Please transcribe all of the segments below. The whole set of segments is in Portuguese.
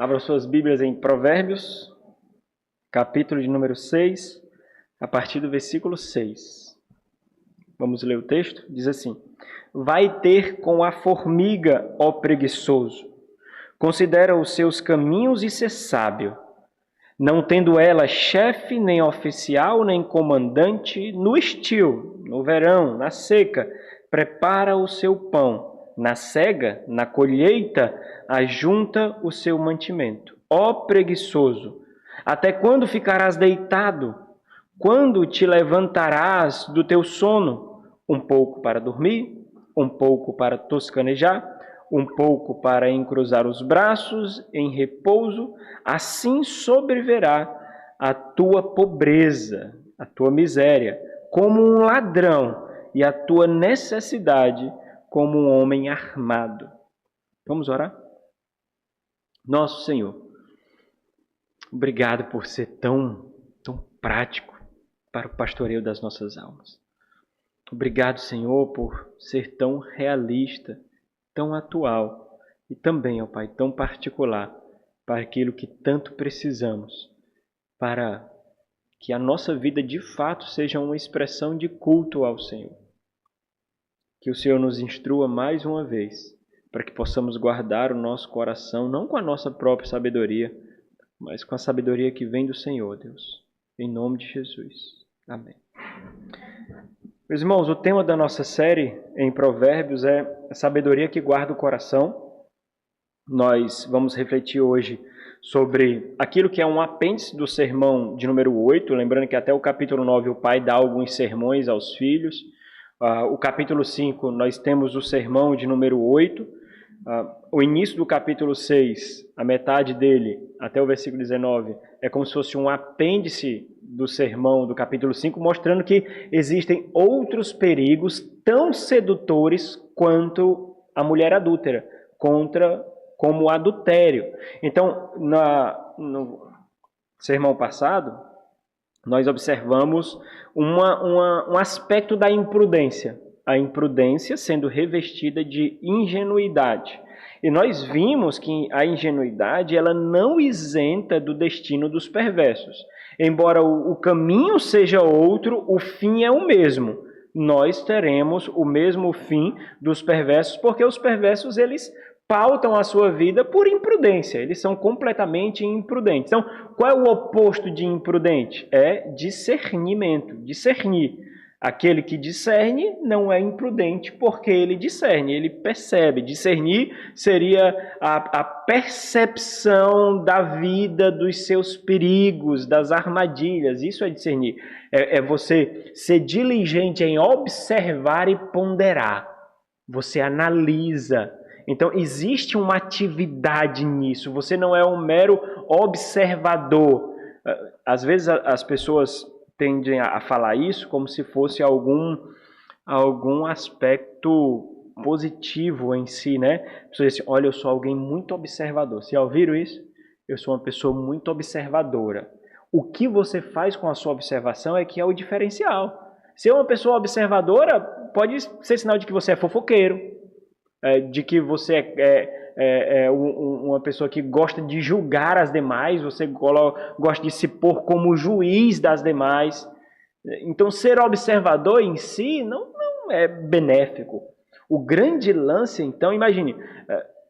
Abra suas Bíblias em Provérbios, capítulo de número 6, a partir do versículo 6. Vamos ler o texto? Diz assim: Vai ter com a formiga, ó preguiçoso, considera os seus caminhos e ser sábio. Não tendo ela chefe, nem oficial, nem comandante, no estio, no verão, na seca, prepara o seu pão. Na cega, na colheita, ajunta o seu mantimento. Ó preguiçoso, até quando ficarás deitado? Quando te levantarás do teu sono? Um pouco para dormir, um pouco para toscanejar, um pouco para encruzar os braços em repouso, assim sobrevirá a tua pobreza, a tua miséria, como um ladrão, e a tua necessidade como um homem armado. Vamos orar? Nosso Senhor, obrigado por ser tão prático para o pastoreio das nossas almas. Obrigado, Senhor, por ser tão realista, tão atual e também, ó Pai, tão particular para aquilo que tanto precisamos, para que a nossa vida de fato seja uma expressão de culto ao Senhor. Que o Senhor nos instrua mais uma vez, para que possamos guardar o nosso coração, não com a nossa própria sabedoria, mas com a sabedoria que vem do Senhor, Deus. Em nome de Jesus. Amém. Meus irmãos, o tema da nossa série em Provérbios é a sabedoria que guarda o coração. Nós vamos refletir hoje sobre aquilo que é um apêndice do sermão de número 8, lembrando que até o capítulo 9 o pai dá alguns sermões aos filhos. O capítulo 5 nós temos o sermão de número 8. O início do capítulo 6, a metade dele, até o versículo 19, é como se fosse um apêndice do sermão do capítulo 5, mostrando que existem outros perigos tão sedutores quanto a mulher adúltera, como o adultério. Então, no sermão passado, nós observamos um aspecto da imprudência. A imprudência sendo revestida de ingenuidade. E nós vimos que a ingenuidade ela não isenta do destino dos perversos. Embora o caminho seja outro, o fim é o mesmo. Nós teremos o mesmo fim dos perversos, porque os perversos eles pautam a sua vida por imprudência. Eles são completamente imprudentes. Então, qual é o oposto de imprudente? É discernimento, discernir. Aquele que discerne não é imprudente porque ele discerne, ele percebe. Discernir seria a percepção da vida, dos seus perigos, das armadilhas. Isso é discernir. É você ser diligente em observar e ponderar. Você analisa. Então, existe uma atividade nisso. Você não é um mero observador. Às vezes as pessoas tendem a falar isso como se fosse algum aspecto positivo em si, né? A pessoa diz assim, olha, eu sou alguém muito observador. Vocês já ouviram isso? Eu sou uma pessoa muito observadora. O que você faz com a sua observação é que é o diferencial. Ser uma pessoa observadora pode ser sinal de que você é fofoqueiro, de que você é uma pessoa que gosta de julgar as demais, você gosta de se pôr como juiz das demais. Então, ser observador em si não é benéfico. O grande lance, então, imagine,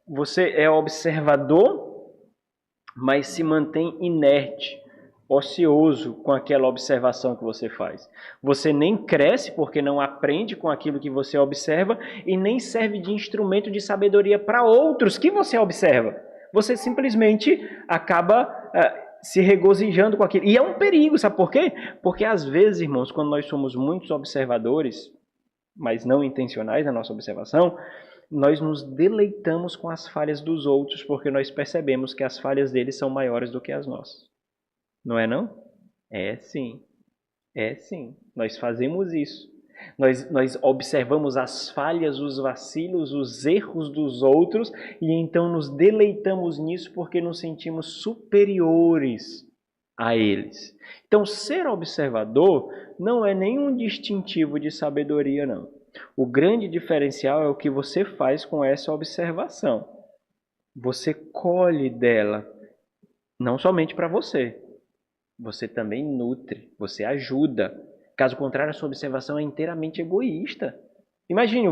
você é observador, mas se mantém inerte, ocioso com aquela observação que você faz. Você nem cresce porque não aprende com aquilo que você observa e nem serve de instrumento de sabedoria para outros que você observa. Você simplesmente acaba se regozijando com aquilo. E é um perigo, sabe por quê? Porque às vezes, irmãos, quando nós somos muitos observadores, mas não intencionais na nossa observação, nós nos deleitamos com as falhas dos outros porque nós percebemos que as falhas deles são maiores do que as nossas. Não é não? É sim. É sim. Nós fazemos isso. Nós observamos as falhas, os vacilos, os erros dos outros e então nos deleitamos nisso porque nos sentimos superiores a eles. Então, ser observador não é nenhum distintivo de sabedoria, não. O grande diferencial é o que você faz com essa observação. Você colhe dela Não somente para você. Você também nutre, você ajuda. Caso contrário, a sua observação é inteiramente egoísta. Imagine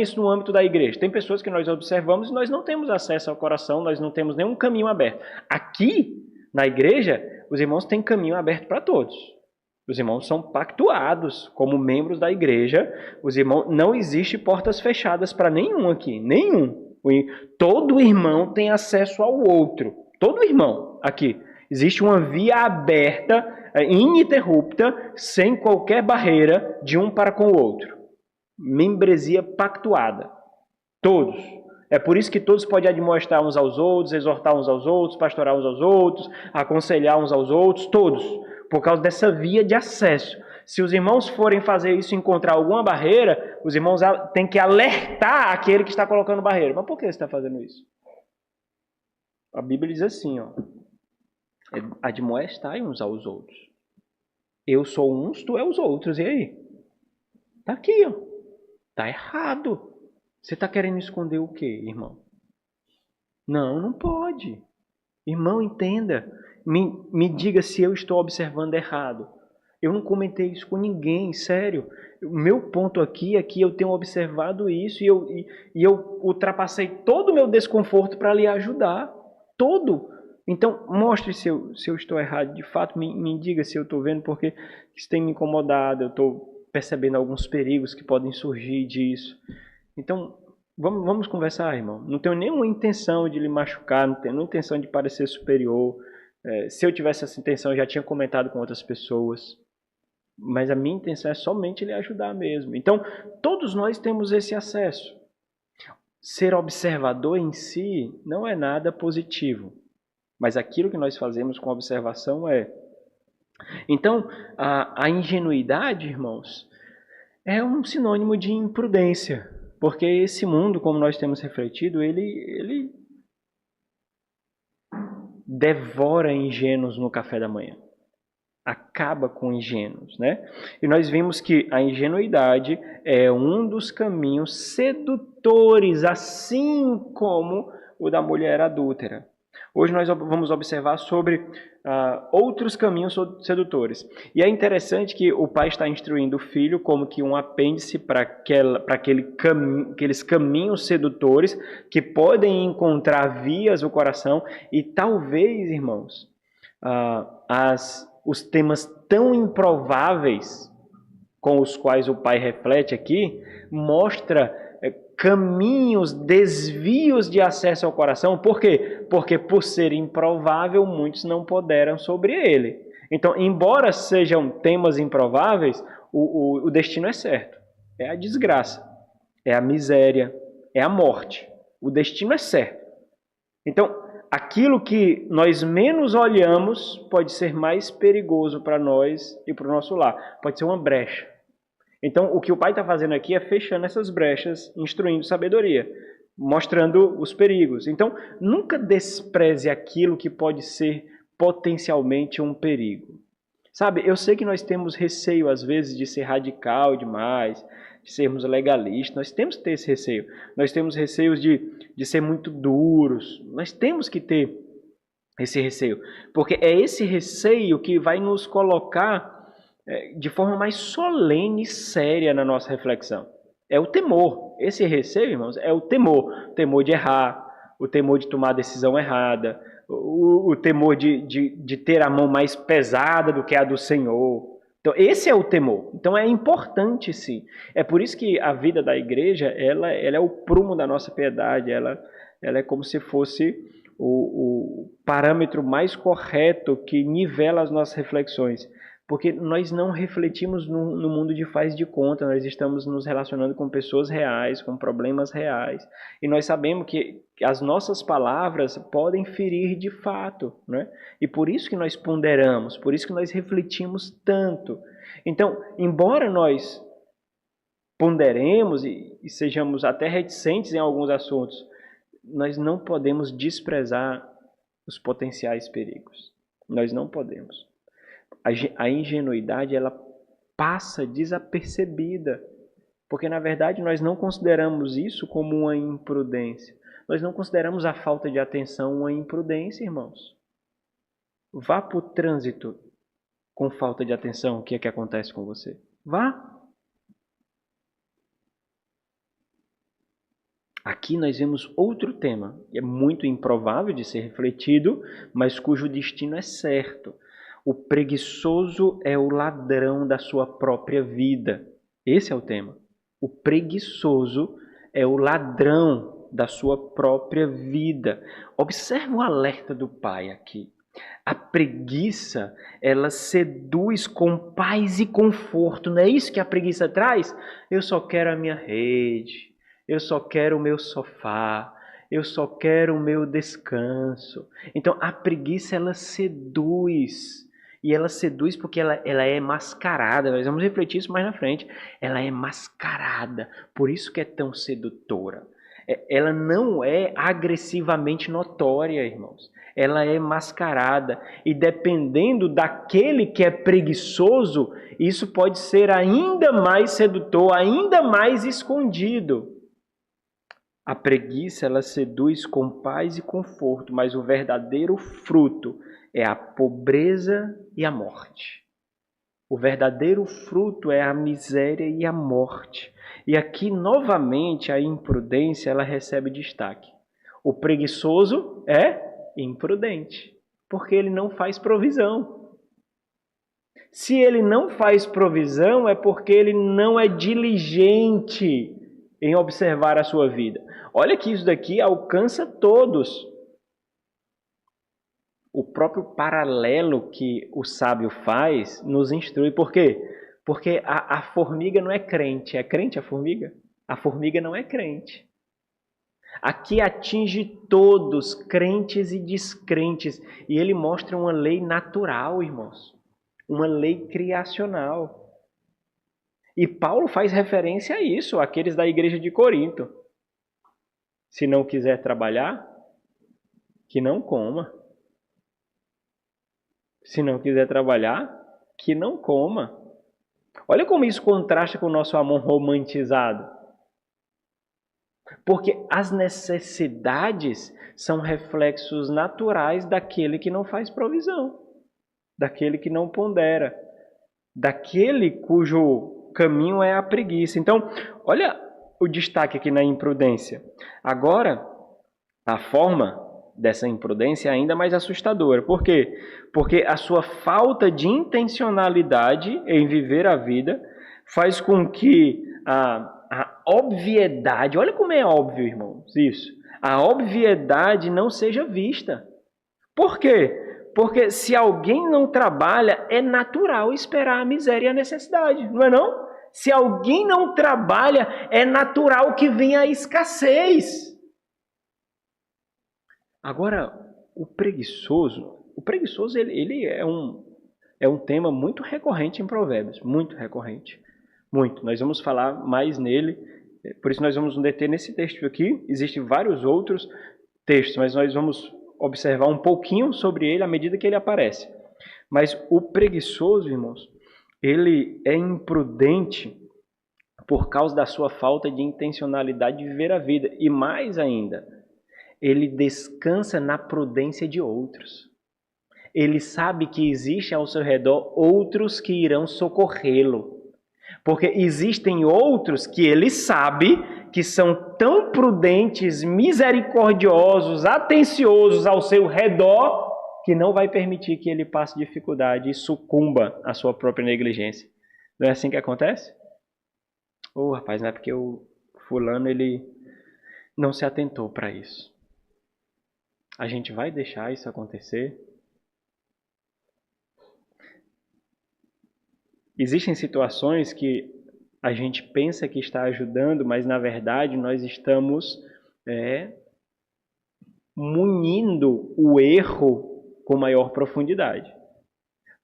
isso no âmbito da igreja. Tem pessoas que nós observamos e nós não temos acesso ao coração, nós não temos nenhum caminho aberto. Aqui, na igreja, os irmãos têm caminho aberto para todos. Os irmãos são pactuados como membros da igreja. Os irmãos, não existe portas fechadas para nenhum aqui, nenhum. Todo irmão tem acesso ao outro. Todo irmão aqui. Existe uma via aberta, ininterrupta, sem qualquer barreira de um para com o outro. Membresia pactuada. Todos. É por isso que todos podem admoestar uns aos outros, exortar uns aos outros, pastorar uns aos outros, aconselhar uns aos outros, todos. Por causa dessa via de acesso. Se os irmãos forem fazer isso e encontrar alguma barreira, os irmãos têm que alertar aquele que está colocando barreira. Mas por que você está fazendo isso? A Bíblia diz assim, ó. Admoestai uns aos outros. Eu sou uns, tu é os outros. E aí? Tá aqui, ó. Tá errado. Você está querendo esconder o quê, irmão? Não, não pode. Irmão, entenda. Me diga se eu estou observando errado. Eu não comentei isso com ninguém, sério. O meu ponto aqui é que eu tenho observado isso e eu ultrapassei todo o meu desconforto para lhe ajudar. Todo. Então, mostre se eu estou errado. De fato, me diga se eu estou vendo, porque isso tem me incomodado. Eu estou percebendo alguns perigos que podem surgir disso. Então, vamos conversar, irmão. Não tenho nenhuma intenção de lhe machucar, não tenho nenhuma intenção de parecer superior. Se eu tivesse essa intenção, eu já tinha comentado com outras pessoas. Mas a minha intenção é somente lhe ajudar mesmo. Então, todos nós temos esse acesso. Ser observador em si não é nada positivo. Mas aquilo que nós fazemos com observação é. Então, a ingenuidade, irmãos, é um sinônimo de imprudência. Porque esse mundo, como nós temos refletido, ele devora ingênuos no café da manhã. Acaba com ingênuos, né? E nós vimos que a ingenuidade é um dos caminhos sedutores, assim como o da mulher adúltera. Hoje nós vamos observar sobre outros caminhos sedutores. E é interessante que o pai está instruindo o filho como que um apêndice para aqueles caminhos sedutores que podem encontrar vias no coração e talvez, irmãos, os temas tão improváveis com os quais o pai reflete aqui, mostra caminhos, desvios de acesso ao coração. Por quê? Porque por ser improvável, muitos não puderam sobre ele. Então, embora sejam temas improváveis, o destino é certo. É a desgraça, é a miséria, é a morte. O destino é certo. Então, aquilo que nós menos olhamos pode ser mais perigoso para nós e para o nosso lar. Pode ser uma brecha. Então, o que o pai está fazendo aqui é fechando essas brechas, instruindo sabedoria, mostrando os perigos. Então, nunca despreze aquilo que pode ser potencialmente um perigo. Sabe, eu sei que nós temos receio, às vezes, de ser radical demais, de sermos legalistas. Nós temos que ter esse receio. Nós temos receios de ser muito duros. Nós temos que ter esse receio. Porque é esse receio que vai nos colocar de forma mais solene e séria na nossa reflexão. É o temor. Esse receio, irmãos, é o temor. O temor de errar, o temor de tomar a decisão errada, o temor de ter a mão mais pesada do que a do Senhor. Então, esse é o temor. Então, é importante, sim. É por isso que a vida da igreja, ela é o prumo da nossa piedade. Ela é como se fosse o parâmetro mais correto que nivela as nossas reflexões. Porque nós não refletimos no mundo de faz de conta, nós estamos nos relacionando com pessoas reais, com problemas reais. E nós sabemos que as nossas palavras podem ferir de fato, né? E por isso que nós ponderamos, por isso que nós refletimos tanto. Então, embora nós ponderemos e sejamos até reticentes em alguns assuntos, nós não podemos desprezar os potenciais perigos. Nós não podemos. A ingenuidade, ela passa desapercebida, porque na verdade nós não consideramos isso como uma imprudência. Nós não consideramos a falta de atenção uma imprudência, irmãos. Vá para o trânsito com falta de atenção. O que é que acontece com você? Vá. Aqui nós vemos outro tema, que é muito improvável de ser refletido, mas cujo destino é certo. O preguiçoso é o ladrão da sua própria vida. Esse é o tema. O preguiçoso é o ladrão da sua própria vida. Observe o alerta do pai aqui. A preguiça, ela seduz com paz e conforto. Não é isso que a preguiça traz? Eu só quero a minha rede. Eu só quero o meu sofá, eu só quero o meu descanso. Então a preguiça ela seduz. E ela seduz porque ela é mascarada. Nós vamos refletir isso mais na frente. Ela é mascarada. Por isso que é tão sedutora. Ela não é agressivamente notória, irmãos. Ela é mascarada. E dependendo daquele que é preguiçoso, isso pode ser ainda mais sedutor, ainda mais escondido. A preguiça, ela seduz com paz e conforto, mas o verdadeiro fruto é a pobreza e a morte. O verdadeiro fruto é a miséria e a morte. E aqui, novamente, a imprudência, ela recebe destaque. O preguiçoso é imprudente, porque ele não faz provisão. Se ele não faz provisão, é porque ele não é diligente em observar a sua vida. Olha que isso daqui alcança todos. O próprio paralelo que o sábio faz nos instrui. Por quê? Porque a formiga não é crente. É crente a formiga? A formiga não é crente. Aqui atinge todos, crentes e descrentes. E ele mostra uma lei natural, irmãos. Uma lei criacional. E Paulo faz referência a isso, aqueles da igreja de Corinto. Se não quiser trabalhar, que não coma. Se não quiser trabalhar, que não coma. Olha como isso contrasta com o nosso amor romantizado. Porque as necessidades são reflexos naturais daquele que não faz provisão, daquele que não pondera, daquele cujo caminho é a preguiça. Então, olha o destaque aqui na imprudência. Agora, a forma dessa imprudência é ainda mais assustadora. Por quê? Porque a sua falta de intencionalidade em viver a vida faz com que a obviedade, olha como é óbvio, irmãos, isso. A obviedade não seja vista. Por quê? Porque se alguém não trabalha, é natural esperar a miséria e a necessidade, não é não? Se alguém não trabalha, é natural que venha a escassez. Agora, o preguiçoso ele é um tema muito recorrente em Provérbios, muito recorrente, muito. Nós vamos falar mais nele, por isso nós vamos nos deter nesse texto aqui. Existem vários outros textos, mas nós vamos observar um pouquinho sobre ele à medida que ele aparece. Mas o preguiçoso, irmãos, ele é imprudente por causa da sua falta de intencionalidade de viver a vida. E mais ainda, ele descansa na prudência de outros. Ele sabe que existe ao seu redor outros que irão socorrê-lo. Porque existem outros que ele sabe que são tão prudentes, misericordiosos, atenciosos ao seu redor, que não vai permitir que ele passe dificuldade e sucumba à sua própria negligência. Não é assim que acontece? Rapaz, não é porque o fulano ele não se atentou para isso. A gente vai deixar isso acontecer? Existem situações que a gente pensa que está ajudando, mas na verdade nós estamos munindo o erro com maior profundidade.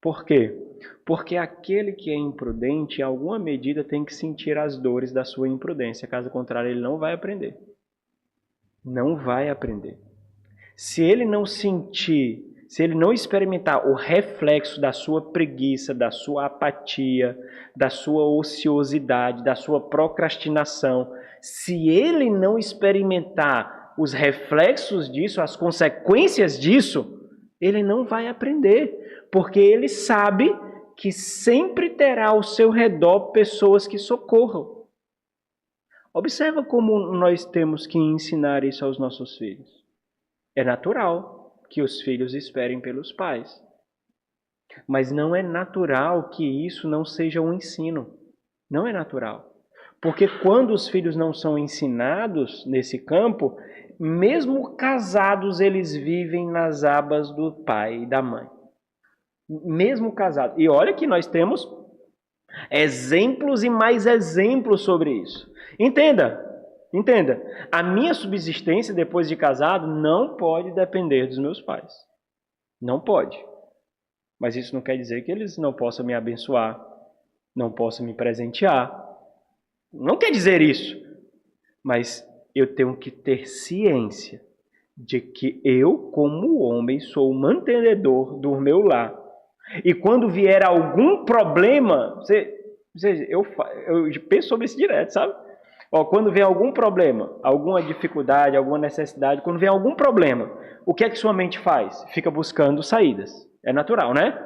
Por quê? Porque aquele que é imprudente, em alguma medida, tem que sentir as dores da sua imprudência. Caso contrário, ele não vai aprender. Não vai aprender. Se ele não sentir, se ele não experimentar o reflexo da sua preguiça, da sua apatia, da sua ociosidade, da sua procrastinação, se ele não experimentar os reflexos disso, as consequências disso, Ele não vai aprender, porque ele sabe que sempre terá ao seu redor pessoas que socorram. Observa como nós temos que ensinar isso aos nossos filhos. É natural que os filhos esperem pelos pais. Mas não é natural que isso não seja um ensino. Não é natural. Porque quando os filhos não são ensinados nesse campo, mesmo casados, eles vivem nas abas do pai e da mãe. Mesmo casados. E olha que nós temos exemplos e mais exemplos sobre isso. Entenda. A minha subsistência depois de casado não pode depender dos meus pais. Não pode. Mas isso não quer dizer que eles não possam me abençoar, não possam me presentear. Não quer dizer isso. Mas eu tenho que ter ciência de que eu, como homem, sou o mantenedor do meu lar. E quando vier algum problema, eu penso sobre isso direto, sabe? Quando vem algum problema, alguma dificuldade, alguma necessidade, quando vem algum problema, o que é que sua mente faz? Fica buscando saídas. É natural, né?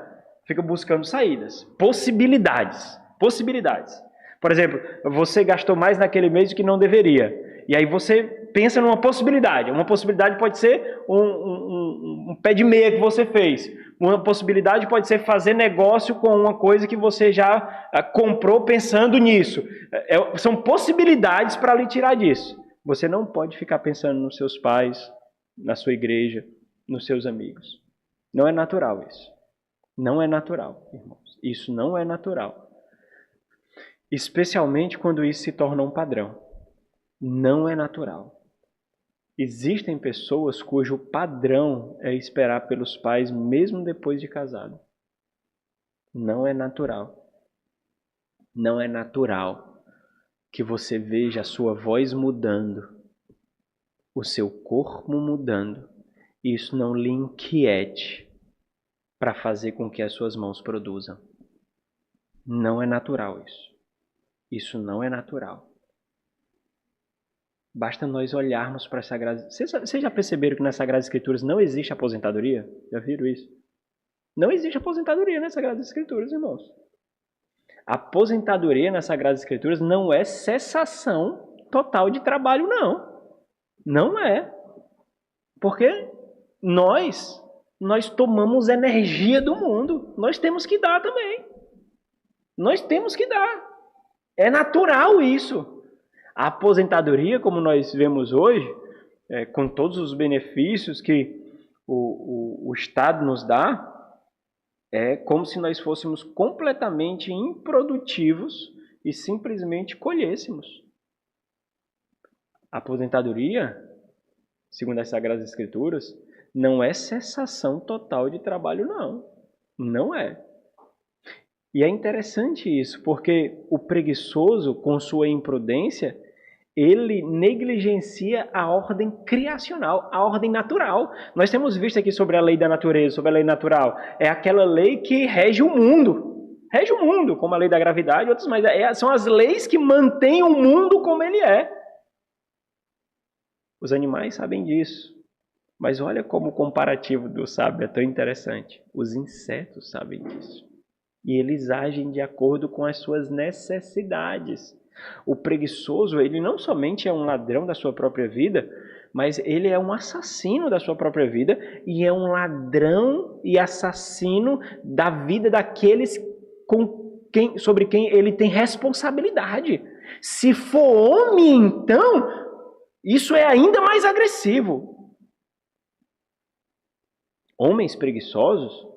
Fica buscando saídas, possibilidades. Por exemplo, você gastou mais naquele mês do que não deveria. E aí você pensa numa possibilidade. Uma possibilidade pode ser um pé de meia que você fez. Uma possibilidade pode ser fazer negócio com uma coisa que você já comprou pensando nisso. São possibilidades para lhe tirar disso. Você não pode ficar pensando nos seus pais, na sua igreja, nos seus amigos. Não é natural isso. Não é natural, irmãos. Isso não é natural. Especialmente quando isso se torna um padrão. Não é natural. Existem pessoas cujo padrão é esperar pelos pais mesmo depois de casado. Não é natural. Não é natural que você veja a sua voz mudando, o seu corpo mudando, e isso não lhe inquiete para fazer com que as suas mãos produzam. Não é natural isso. Isso não é natural. Basta nós olharmos para as Sagradas... Vocês já perceberam que nas Sagradas Escrituras não existe aposentadoria? Já viram isso? Não existe aposentadoria nas Sagradas Escrituras, irmãos. A aposentadoria nas Sagradas Escrituras não é cessação total de trabalho, não. Não é. Porque nós tomamos energia do mundo. Nós temos que dar também. Nós temos que dar. É natural isso. A aposentadoria, como nós vemos hoje, com todos os benefícios que o Estado nos dá, é como se nós fôssemos completamente improdutivos e simplesmente colhêssemos. A aposentadoria, segundo as Sagradas Escrituras, não é cessação total de trabalho, não. Não é. E é interessante isso, porque o preguiçoso, com sua imprudência, ele negligencia a ordem criacional, a ordem natural. Nós temos visto aqui sobre a lei da natureza, sobre a lei natural. É aquela lei que rege o mundo. Rege o mundo, como a lei da gravidade e outras, mas são as leis que mantêm o mundo como ele é. Os animais sabem disso. Mas olha como o comparativo do sábio é tão interessante. Os insetos sabem disso. E eles agem de acordo com as suas necessidades. O preguiçoso, ele não somente é um ladrão da sua própria vida, mas ele é um assassino da sua própria vida e é um ladrão e assassino da vida daqueles sobre quem ele tem responsabilidade. Se for homem, então, isso é ainda mais agressivo. Homens preguiçosos,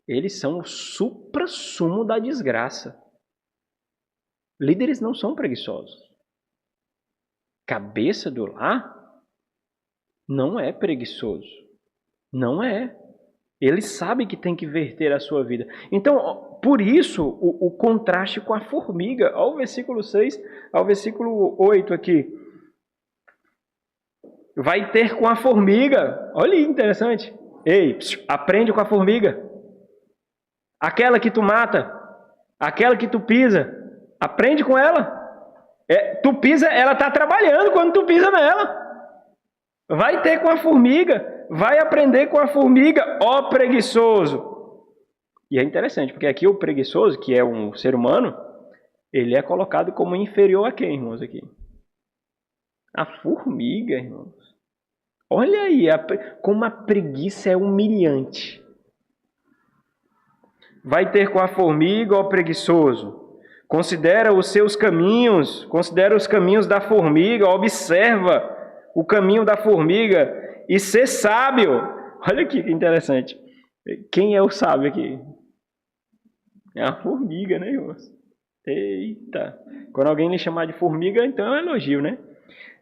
eles são o suprassumo da desgraça. Líderes não são preguiçosos. Cabeça do lar não é preguiçoso. Não é. Ele sabe que tem que verter a sua vida. Então, por isso, o contraste com a formiga. Olha o versículo 6 ao versículo 8 aqui. Vai ter com a formiga. Olha aí, interessante. Ei, aprende com a formiga. Aquela que tu mata, aquela que tu pisa, aprende com ela. Tu pisa, ela está trabalhando quando tu pisa nela. Vai ter com a formiga, vai aprender com a formiga, ó preguiçoso. E é interessante, porque aqui o preguiçoso, que é um ser humano, ele é colocado como inferior a quem, irmãos, aqui? A formiga, irmãos. Olha aí, como a preguiça é humilhante. Vai ter com a formiga, ó preguiçoso. Considera os seus caminhos, considera os caminhos da formiga, observa o caminho da formiga e ser sábio. Olha aqui que interessante. Quem é o sábio aqui? É a formiga, né, irmãos? Eita! Quando alguém lhe chamar de formiga, então é um elogio, né?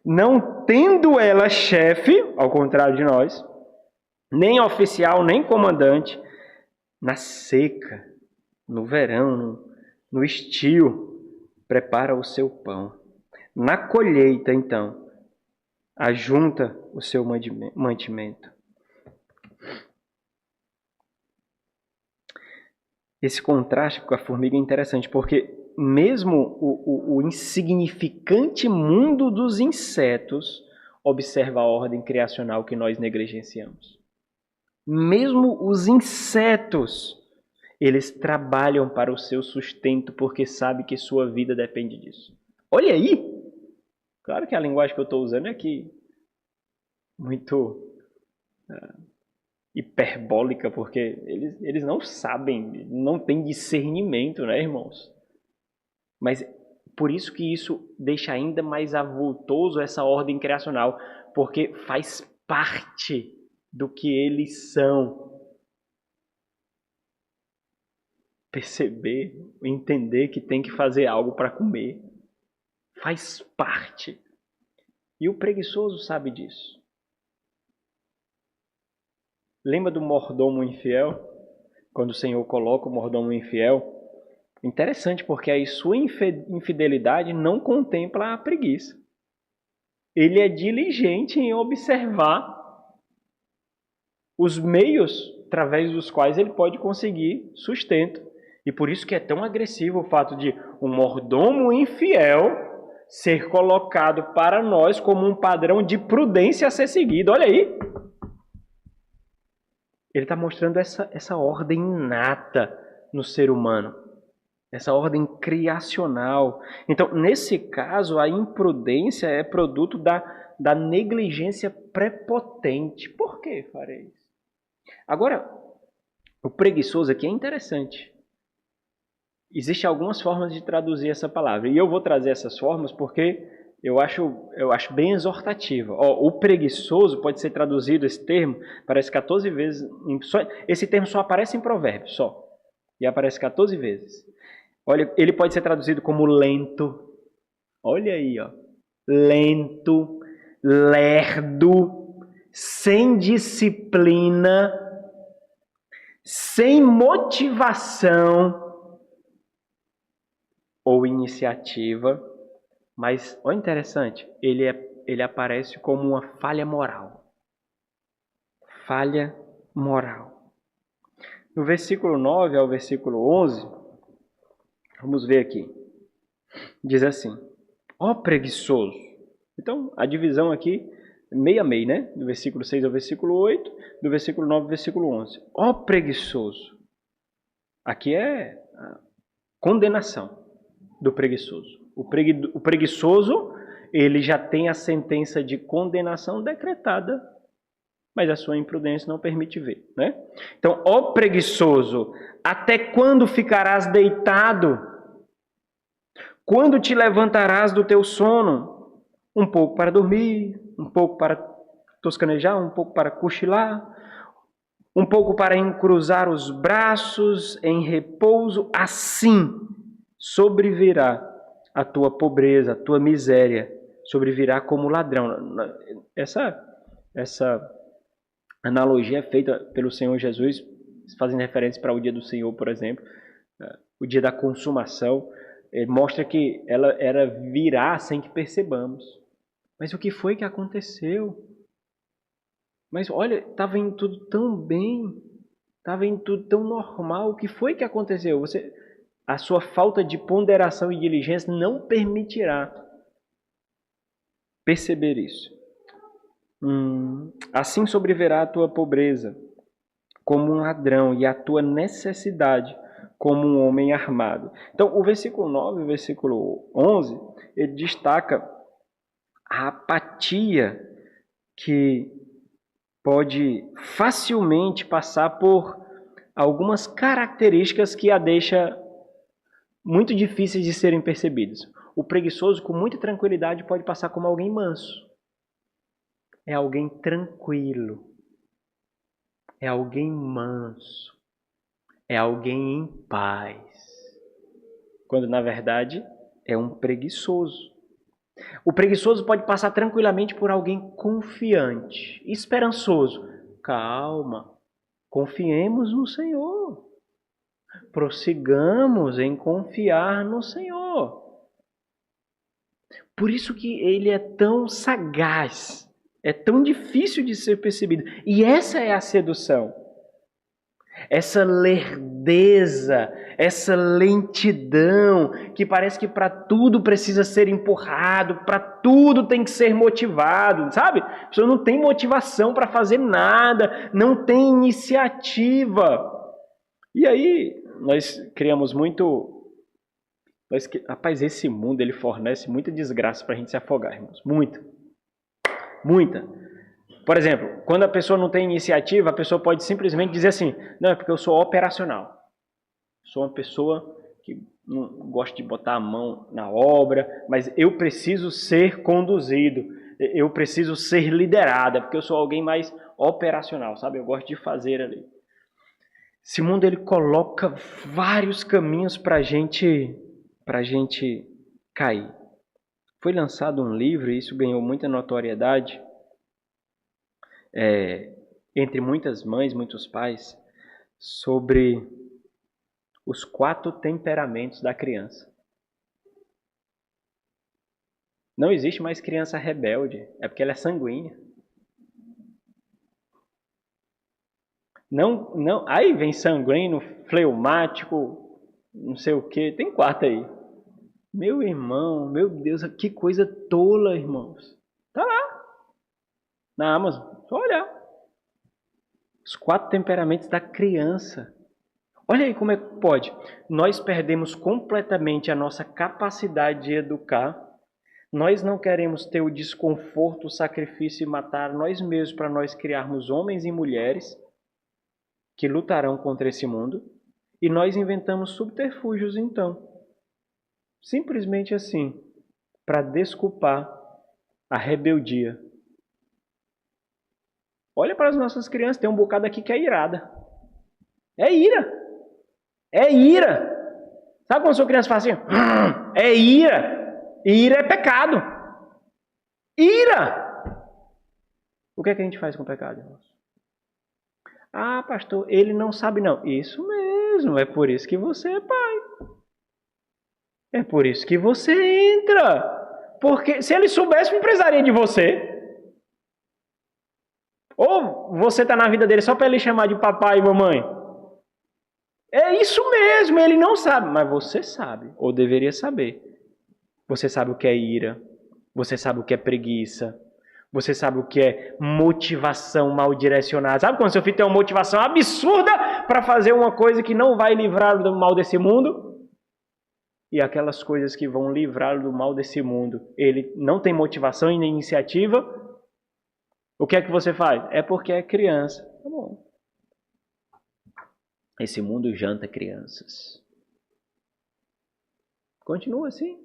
Não tendo ela chefe, ao contrário de nós, nem oficial, nem comandante, na seca, no verão, no estio, prepara o seu pão. Na colheita, então, ajunta o seu mantimento. Esse contraste com a formiga é interessante, porque mesmo o insignificante mundo dos insetos observa a ordem criacional que nós negligenciamos. Mesmo os insetos, eles trabalham para o seu sustento porque sabem que sua vida depende disso. Olha aí! Claro que a linguagem que eu estou usando é aqui muito hiperbólica, porque eles não sabem, não têm discernimento, né, irmãos? Mas por isso que isso deixa ainda mais avultoso essa ordem criacional, porque faz parte do que eles são. Perceber, entender que tem que fazer algo para comer. Faz parte. E o preguiçoso sabe disso. Lembra do mordomo infiel? Quando o Senhor coloca o mordomo infiel? Interessante, porque aí sua infidelidade não contempla a preguiça. Ele é diligente em observar os meios através dos quais ele pode conseguir sustento. E por isso que é tão agressivo o fato de um mordomo infiel ser colocado para nós como um padrão de prudência a ser seguido. Olha aí! Ele está mostrando essa ordem inata no ser humano. Essa ordem criacional. Então, nesse caso, a imprudência é produto da negligência prepotente. Por que farei isso? Agora, o preguiçoso aqui é interessante. Existem algumas formas de traduzir essa palavra. E eu vou trazer essas formas porque eu acho bem exortativa. O preguiçoso pode ser traduzido, esse termo, parece 14 vezes. Esse termo só aparece em Provérbios, só. E aparece 14 vezes. Olha, ele pode ser traduzido como lento. Olha aí, ó. Lento, lerdo, sem disciplina, sem motivação ou iniciativa. Mas, olha interessante, ele aparece como uma falha moral. Falha moral. No versículo 9 ao versículo 11, vamos ver aqui. Diz assim: ó preguiçoso. Então, a divisão aqui, meio a meio, né? Do versículo 6 ao versículo 8, do versículo 9 ao versículo 11. Ó preguiçoso. Aqui é a condenação do preguiçoso. O preguiçoso, ele já tem a sentença de condenação decretada, mas a sua imprudência não permite ver, né? Então, ó preguiçoso, até quando ficarás deitado? Quando te levantarás do teu sono? Um pouco para dormir, um pouco para toscanejar, um pouco para cochilar, um pouco para encruzar os braços em repouso. Assim sobrevirá a tua pobreza, a tua miséria, sobrevirá como ladrão. Essa analogia é feita pelo Senhor Jesus, fazendo referência para o dia do Senhor, por exemplo, o dia da consumação. Mostra que ela virá sem que percebamos. Mas o que foi que aconteceu? Mas olha, estava indo tudo tão bem, estava indo tudo tão normal. O que foi que aconteceu? A sua falta de ponderação e diligência não permitirá perceber isso. Assim sobrevirá a tua pobreza como um ladrão e a tua necessidade como um homem armado. Então, o versículo 9 e o versículo 11, ele destaca a apatia que pode facilmente passar por algumas características que a deixa muito difíceis de serem percebidas. O preguiçoso, com muita tranquilidade, pode passar como alguém manso. É alguém tranquilo. É alguém manso. É alguém em paz. Quando, na verdade, é um preguiçoso. O preguiçoso pode passar tranquilamente por alguém confiante, esperançoso. Calma, confiemos no Senhor. Prossigamos em confiar no Senhor. Por isso que ele é tão sagaz, é tão difícil de ser percebido. E essa é a sedução. Essa lerdeza, essa lentidão, que parece que para tudo precisa ser empurrado, para tudo tem que ser motivado, sabe? A pessoa não tem motivação para fazer nada, não tem iniciativa. E aí, nós criamos muito... Rapaz, esse mundo ele fornece muita desgraça para a gente se afogar, irmãos. Muita. Por exemplo, quando a pessoa não tem iniciativa, a pessoa pode simplesmente dizer assim: não, é porque eu sou operacional. Sou uma pessoa que não gosta de botar a mão na obra, mas eu preciso ser conduzido, eu preciso ser liderada, porque eu sou alguém mais operacional, sabe? Eu gosto de fazer ali. Esse mundo ele coloca vários caminhos para a gente cair. Foi lançado um livro, e isso ganhou muita notoriedade, entre muitas mães, muitos pais, sobre os 4 temperamentos da criança. Não existe mais criança rebelde, é porque ela é sanguínea. Não, aí vem sanguíneo, fleumático, não sei o que, tem 4 aí. Meu irmão, meu Deus, que coisa tola, irmãos. Tá lá, na Amazon, só olhar. Os 4 temperamentos da criança. Olha aí como é que pode. Nós perdemos completamente a nossa capacidade de educar. Nós não queremos ter o desconforto, o sacrifício e matar nós mesmos para nós criarmos homens e mulheres que lutarão contra esse mundo. E nós inventamos subterfúgios então. Simplesmente assim, para desculpar a rebeldia. Olha para as nossas crianças, tem um bocado aqui que é irada. É ira. É ira. Sabe quando sua criança fala assim? É ira. Ira é pecado. Ira. O que é que a gente faz com o pecado, irmãos? Ah, pastor, ele não sabe não. Isso mesmo, é por isso que você é pai. É por isso que você entra. Porque se ele soubesse, não precisaria de você. Ou você está na vida dele só para ele chamar de papai e mamãe. É isso mesmo, ele não sabe. Mas você sabe, ou deveria saber. Você sabe o que é ira. Você sabe o que é preguiça. Você sabe o que é motivação mal direcionada. Sabe quando seu filho tem uma motivação absurda para fazer uma coisa que não vai livrá-lo do mal desse mundo? E aquelas coisas que vão livrá-lo do mal desse mundo, ele não tem motivação e nem iniciativa. O que é que você faz? É porque é criança. Tá bom. Esse mundo janta crianças. Continua assim.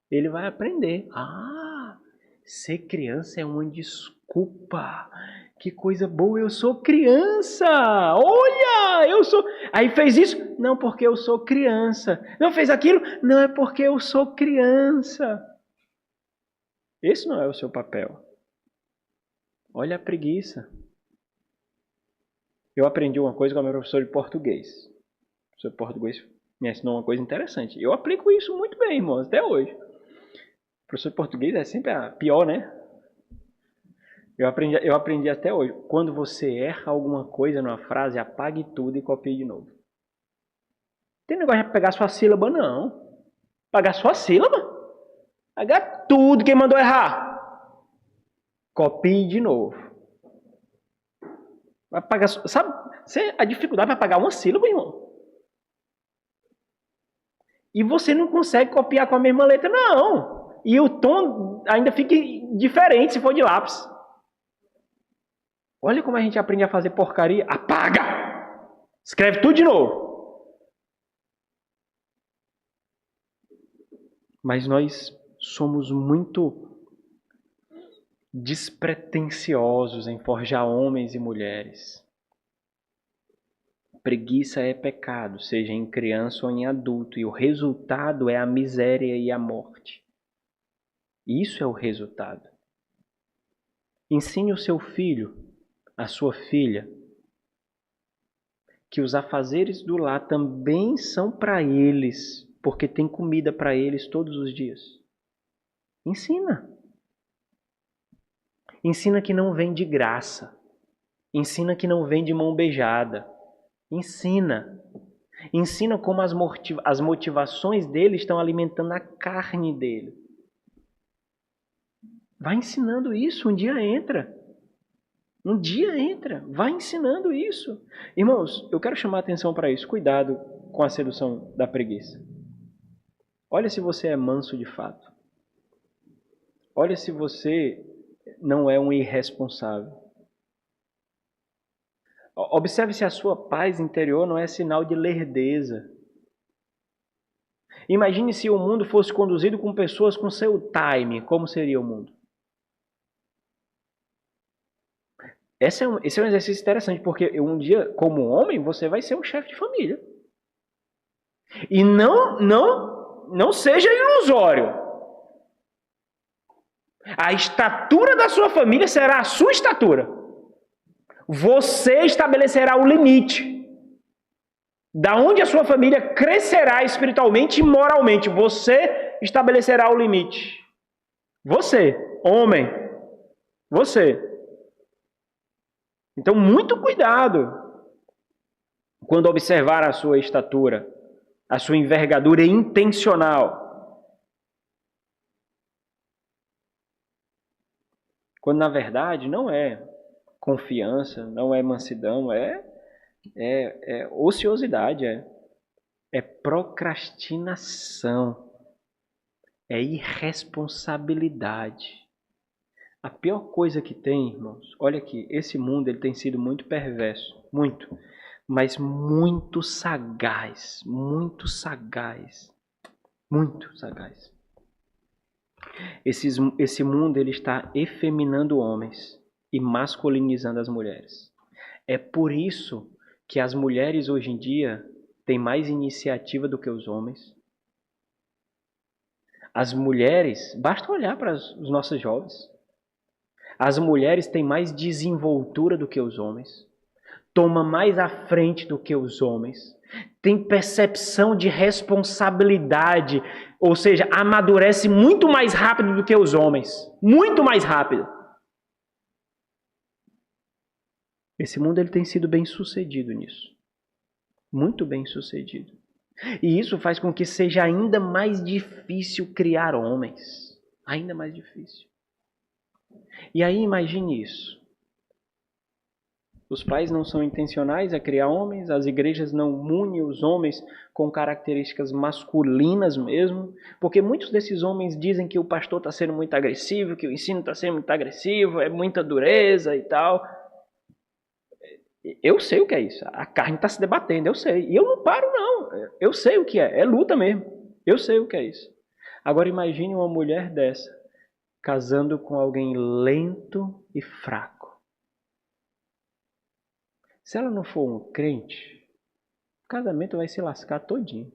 Ele vai aprender. Ah, ser criança é uma desculpa. Que coisa boa, eu sou criança. Olha, eu sou... Aí fez isso? Não, porque eu sou criança. Não fez aquilo? Não, é porque eu sou criança. Esse não é o seu papel. Olha a preguiça. Eu aprendi uma coisa com a minha professora de português. O professor de português me ensinou uma coisa interessante. Eu aplico isso muito bem, irmãos, até hoje. O professor de português é sempre a pior, né? Eu aprendi até hoje. Quando você erra alguma coisa numa frase, apague tudo e copie de novo. Não tem negócio de pegar sua sílaba, não. Pagar sua sílaba? Pagar tudo quem mandou errar. copie de novo. Vai pagar, sabe, a dificuldade vai pagar uma sílaba, irmão. E você não consegue copiar com a mesma letra, não. E o tom ainda fica diferente se for de lápis. Olha como a gente aprende a fazer porcaria. Apaga! Escreve tudo de novo. Mas nós somos muito despretensiosos em forjar homens e mulheres. Preguiça é pecado, seja em criança ou em adulto, e o resultado é a miséria e a morte. Isso é o resultado. Ensine o seu filho, a sua filha, que os afazeres do lar também são para eles, porque tem comida para eles todos os dias. Ensina. Ensina que não vem de graça. Ensina que não vem de mão beijada. Ensina. Ensina como as motivações dele estão alimentando a carne dele. Vai ensinando isso, um dia entra. Um dia entra, vai ensinando isso. Irmãos, eu quero chamar a atenção para isso. Cuidado com a sedução da preguiça. Olha se você é manso de fato. Olha se você não é um irresponsável. Observe se a sua paz interior não é sinal de lerdeza. Imagine se o mundo fosse conduzido com pessoas com seu time. Como seria o mundo? Esse é um exercício interessante, porque um dia, como homem, você vai ser um chefe de família. E não seja ilusório. A estatura da sua família será a sua estatura. Você estabelecerá o limite. Da onde a sua família crescerá espiritualmente e moralmente. Você estabelecerá o limite. Você, homem. Você. Então, muito cuidado quando observar a sua estatura, a sua envergadura intencional. Quando, na verdade, não é confiança, não é mansidão, é ociosidade, é procrastinação, é irresponsabilidade. A pior coisa que tem, irmãos, olha aqui, esse mundo ele tem sido muito perverso, muito, mas muito sagaz, muito sagaz, muito sagaz. Esse mundo ele está efeminando homens e masculinizando as mulheres. É por isso que as mulheres hoje em dia têm mais iniciativa do que os homens. As mulheres, basta olhar para os nossos jovens. As mulheres têm mais desenvoltura do que os homens. Toma mais à frente do que os homens. Tem percepção de responsabilidade, ou seja, amadurece muito mais rápido do que os homens. Muito mais rápido. Esse mundo ele tem sido bem sucedido nisso. Muito bem sucedido. E isso faz com que seja ainda mais difícil criar homens. Ainda mais difícil. E aí imagine isso. Os pais não são intencionais a criar homens, as igrejas não munem os homens com características masculinas mesmo, porque muitos desses homens dizem que o pastor está sendo muito agressivo, que o ensino está sendo muito agressivo, é muita dureza e tal. Eu sei o que é isso, a carne está se debatendo, eu sei. E eu não paro não, eu sei o que é luta mesmo, eu sei o que é isso. Agora imagine uma mulher dessa, casando com alguém lento e fraco. Se ela não for um crente, o casamento vai se lascar todinho.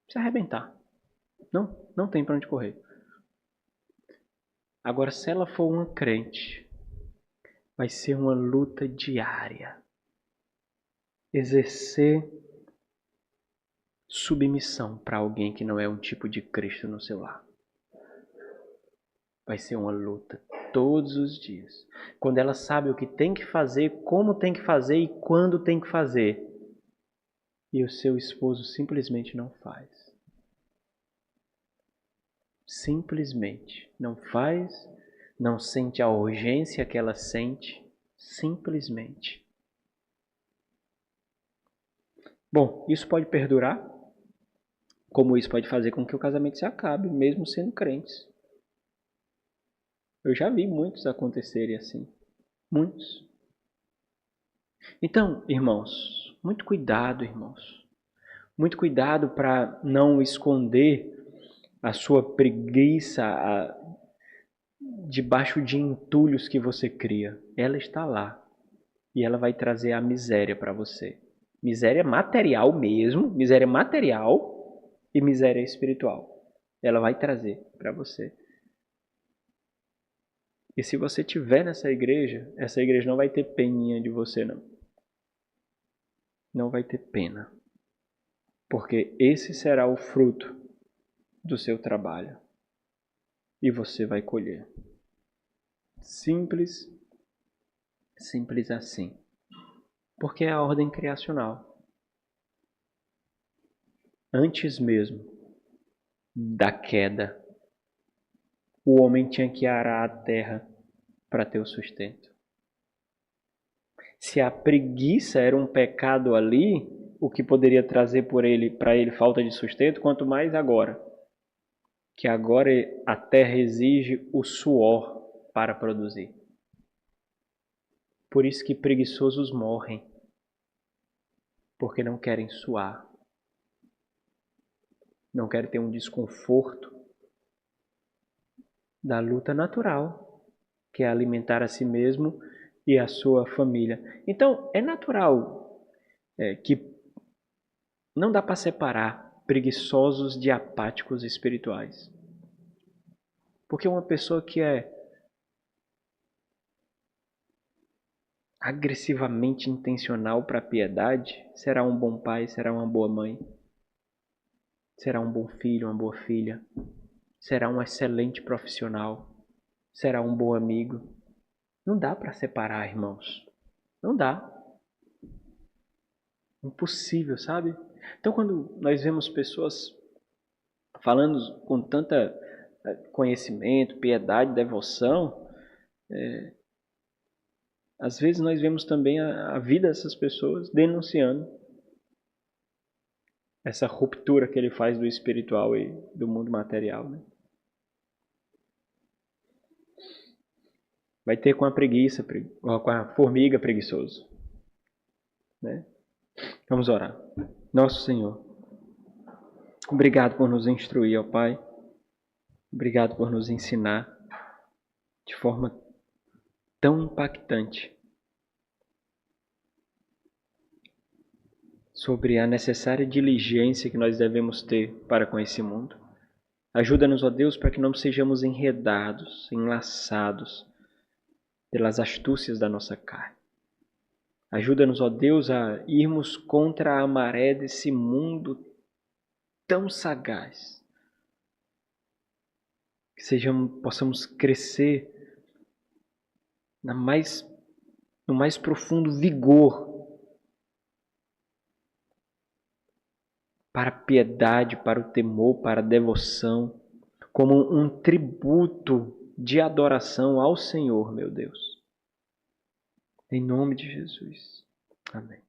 Se arrebentar. Não tem para onde correr. Agora, se ela for uma crente, vai ser uma luta diária. Exercer submissão para alguém que não é um tipo de Cristo no seu lar. Vai ser uma luta todos os dias. Quando ela sabe o que tem que fazer, como tem que fazer e quando tem que fazer. E o seu esposo simplesmente não faz. Simplesmente não faz não sente a urgência que ela sente, simplesmente. Bom, isso pode perdurar, como isso pode fazer com que o casamento se acabe, mesmo sendo crentes. Eu já vi muitos acontecerem assim. Muitos. Então, irmãos, muito cuidado, irmãos. Muito cuidado para não esconder a sua preguiça debaixo de entulhos que você cria. Ela está lá. E ela vai trazer a miséria para você. Miséria material mesmo, miséria material e miséria espiritual. Ela vai trazer para você. E se você estiver nessa igreja, essa igreja não vai ter peninha de você, não. Não vai ter pena. Porque esse será o fruto do seu trabalho. E você vai colher. Simples, simples assim. Porque é a ordem criacional. Antes mesmo da queda, o homem tinha que arar a terra para ter o sustento. Se a preguiça era um pecado ali, o que poderia trazer para ele falta de sustento, quanto mais agora. Que agora a terra exige o suor para produzir. Por isso que preguiçosos morrem, porque não querem suar. Não querem ter um desconforto da luta natural, que é alimentar a si mesmo e a sua família. Então, é natural que não dá para separar preguiçosos de apáticos espirituais. Porque uma pessoa que é agressivamente intencional para a piedade será um bom pai, será uma boa mãe, será um bom filho, uma boa filha, será um excelente profissional, será um bom amigo. Não dá para separar, irmãos. Não dá. Impossível, sabe? Então, quando nós vemos pessoas falando com tanta conhecimento, piedade, devoção, às vezes nós vemos também a vida dessas pessoas denunciando essa ruptura que ele faz do espiritual e do mundo material, né? Vai ter com a preguiça, com a formiga preguiçoso, né? Vamos orar. Nosso Senhor, obrigado por nos instruir, ó Pai. Obrigado por nos ensinar de forma tão impactante sobre a necessária diligência que nós devemos ter para com esse mundo. Ajuda-nos, ó Deus, para que não sejamos enredados, enlaçados pelas astúcias da nossa carne. Ajuda-nos, ó Deus, a irmos contra a maré desse mundo tão sagaz. Que possamos crescer no mais profundo vigor para a piedade, para o temor, para a devoção, como um tributo de adoração ao Senhor, meu Deus. Em nome de Jesus. Amém.